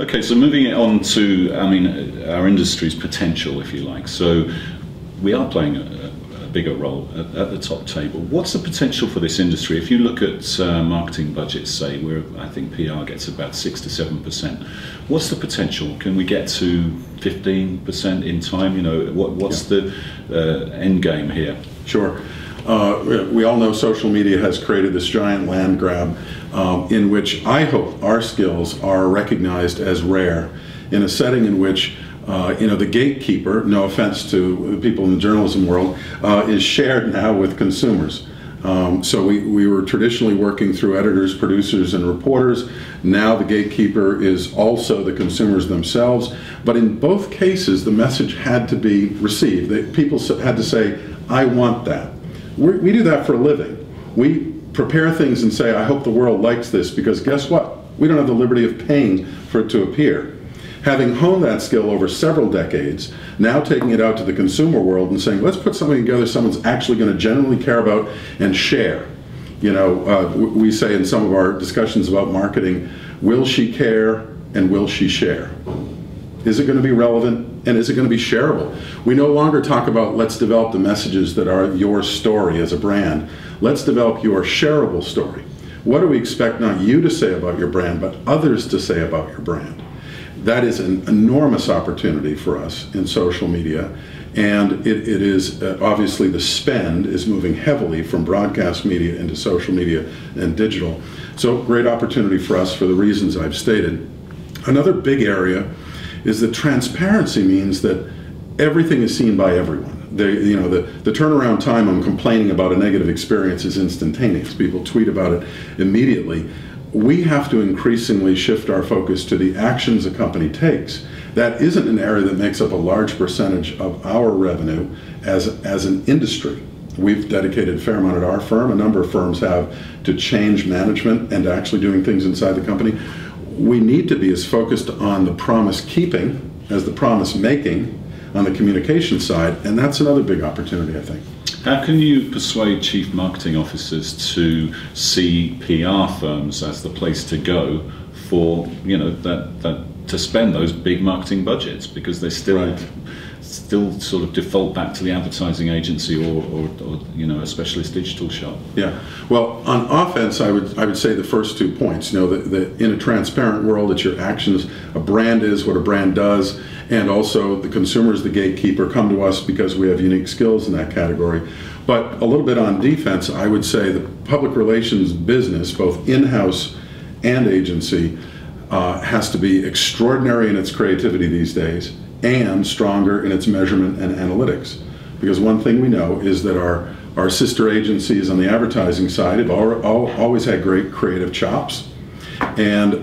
Okay, so moving it on to, I mean, our industry's potential, if you like. So we are playing a bigger role at the top table. What's the potential for this industry? If you look at marketing budgets, say, I think PR gets about 6 to 7%. What's the potential? Can we get to 15% in time? You know, what's the end game here? Sure. We all know social media has created this giant land grab in which I hope our skills are recognized as rare in a setting in which the gatekeeper, no offense to the people in the journalism world, is shared now with consumers. So we were traditionally working through editors, producers, and reporters. Now the gatekeeper is also the consumers themselves. But in both cases, the message had to be received. People had to say, I want that. We do that for a living. We prepare things and say, I hope the world likes this, because guess what? We don't have the liberty of paying for it to appear. Having honed that skill over several decades, now taking it out to the consumer world and saying, let's put something together someone's actually going to genuinely care about and share. You know, we say in some of our discussions about marketing, will she care and will she share? Is it going to be relevant and is it going to be shareable? We no longer talk about let's develop the messages that are your story as a brand. Let's develop your shareable story. What do we expect not you to say about your brand, but others to say about your brand? That is an enormous opportunity for us in social media, and it is obviously the spend is moving heavily from broadcast media into social media and digital. So great opportunity for us for the reasons I've stated. Another big area is that transparency means that everything is seen by everyone. The turnaround time on complaining about a negative experience is instantaneous. People tweet about it immediately. We have to increasingly shift our focus to the actions a company takes. That isn't an area that makes up a large percentage of our revenue as an industry. We've dedicated a fair amount at our firm, a number of firms have, to change management and actually doing things inside the company. We need to be as focused on the promise keeping as the promise making on the communication side, and that's another big opportunity, I think. How can you persuade chief marketing officers to see PR firms as the place to go for, to spend those big marketing budgets, because they still sort of default back to the advertising agency or a specialist digital shop? Yeah. Well, on offense, I would say the first 2 points. You know, in a transparent world, it's your actions. A brand is what a brand does, and also the consumer is the gatekeeper. Come to us because we have unique skills in that category. But a little bit on defense, I would say the public relations business, both in-house and agency, has to be extraordinary in its creativity these days and stronger in its measurement and analytics. Because one thing we know is that our sister agencies on the advertising side have always had great creative chops and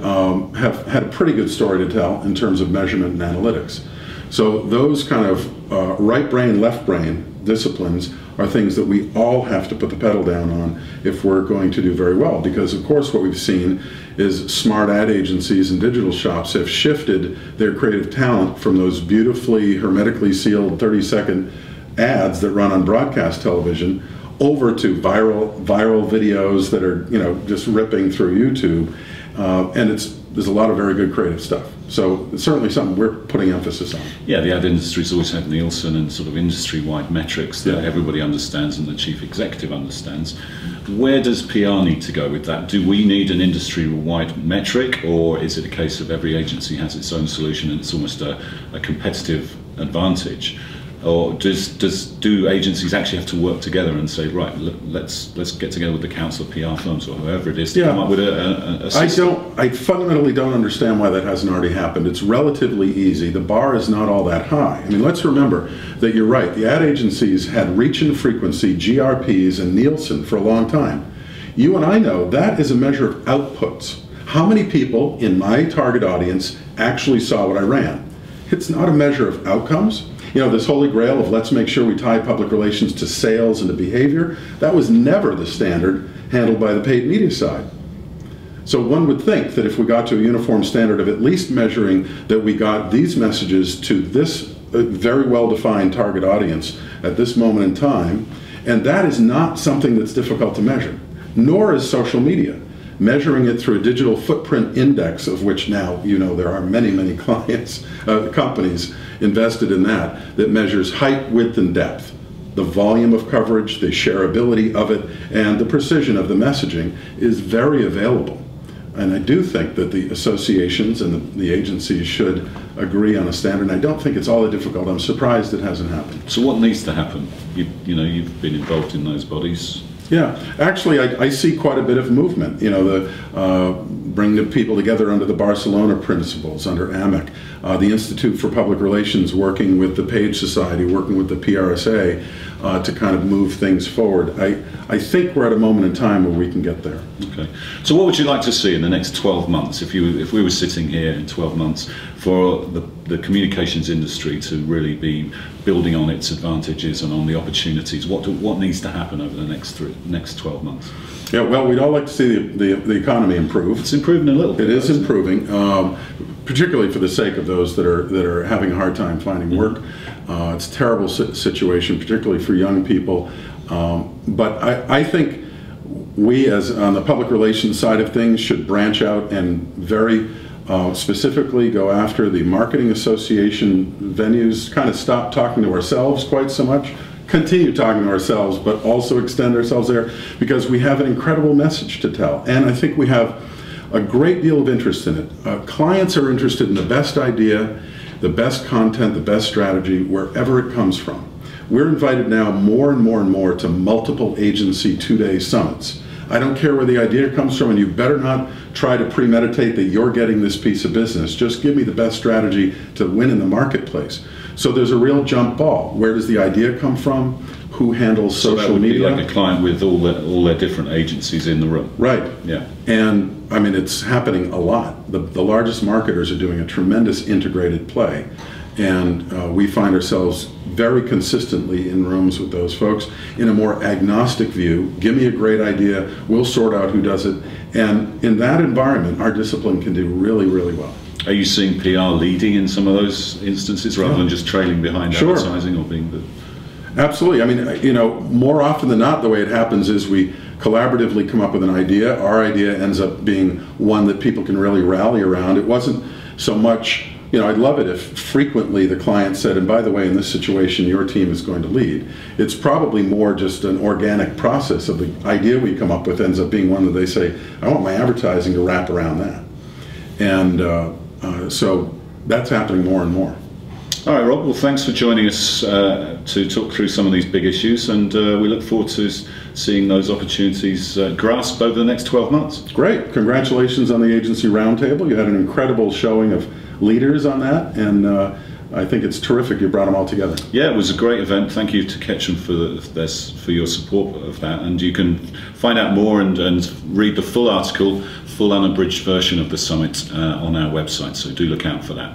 have had a pretty good story to tell in terms of measurement and analytics. So those kind of right brain, left brain disciplines are things that we all have to put the pedal down on if we're going to do very well. Because of course what we've seen is smart ad agencies and digital shops have shifted their creative talent from those beautifully hermetically sealed 30-second ads that run on broadcast television over to viral videos that are just ripping through YouTube, and there's a lot of very good creative stuff. So it's certainly something we're putting emphasis on. Yeah, the ad industry's always had Nielsen and sort of industry-wide metrics that everybody understands and the chief executive understands. Where does PR need to go with that? Do we need an industry-wide metric, or is it a case of every agency has its own solution and it's almost a competitive advantage? Or do agencies actually have to work together and say, right, let's get together with the Council of PR Firms or whoever it is to come up with a system? I fundamentally don't understand why that hasn't already happened. It's relatively easy. The bar is not all that high. I mean, let's remember that you're right. The ad agencies had reach and frequency, GRPs, and Nielsen for a long time. You and I know that is a measure of outputs. How many people in my target audience actually saw what I ran? It's not a measure of outcomes. This holy grail of let's make sure we tie public relations to sales and to behavior, that was never the standard handled by the paid media side. So one would think that if we got to a uniform standard of at least measuring that we got these messages to this very well-defined target audience at this moment in time, and that is not something that's difficult to measure, nor is social media. measuring it through a digital footprint index, of which now there are many, many clients, companies invested in that measures height, width, and depth, the volume of coverage, the shareability of it, and the precision of the messaging is very available. And I do think that the associations and the agencies should agree on a standard. And I don't think it's all that difficult. I'm surprised it hasn't happened. So what needs to happen? You've been involved in those bodies. Yeah, actually, I see quite a bit of movement. Bring the people together under the Barcelona principles, under AMIC, the Institute for Public Relations working with the Page Society, working with the PRSA to kind of move things forward. I think we're at a moment in time where we can get there. Okay. So what would you like to see in the next 12 months, if we were sitting here in 12 months, for the communications industry to really be building on its advantages and on the opportunities? What needs to happen over the next 12 months? Yeah, well, we'd all like to see the economy improve. It's improving a little bit. It is improving, particularly for the sake of those that are having a hard time finding work. It's a terrible situation, particularly for young people. But I think we, as on the public relations side of things, should branch out and very specifically go after the marketing association venues, kind of stop talking to ourselves quite so much, continue talking to ourselves, but also extend ourselves there, because we have an incredible message to tell. And I think we have a great deal of interest in it. Clients are interested in the best idea, the best content, the best strategy, wherever it comes from. We're invited now more and more and more to multiple agency two-day summits. I don't care where the idea comes from, and you better not try to premeditate that you're getting this piece of business. Just give me the best strategy to win in the marketplace. So there's a real jump ball. Where does the idea come from? Who handles social media? So that would be like a client with all their different agencies in the room. Right. Yeah. And I mean, it's happening a lot. The largest marketers are doing a tremendous integrated play. And we find ourselves very consistently in rooms with those folks in a more agnostic view. Give me a great idea, we'll sort out who does it. And in that environment, our discipline can do really, really well. Are you seeing PR leading in some of those instances rather than just trailing behind advertising or being the... Absolutely. I mean, more often than not, the way it happens is we collaboratively come up with an idea. Our idea ends up being one that people can really rally around. It wasn't so much... I'd love it if frequently the client said, and by the way, in this situation, your team is going to lead. It's probably more just an organic process of the idea we come up with ends up being one that they say, I want my advertising to wrap around that. And so that's happening more and more. All right, Rob, well, thanks for joining us to talk through some of these big issues, and we look forward to seeing those opportunities grasped over the next 12 months. Great. Congratulations on the agency roundtable. You had an incredible showing of leaders on that, and I think it's terrific you brought them all together. Yeah, it was a great event. Thank you to Ketchum for your support of that, and you can find out more and read the full article, full unabridged version of the summit on our website, so do look out for that.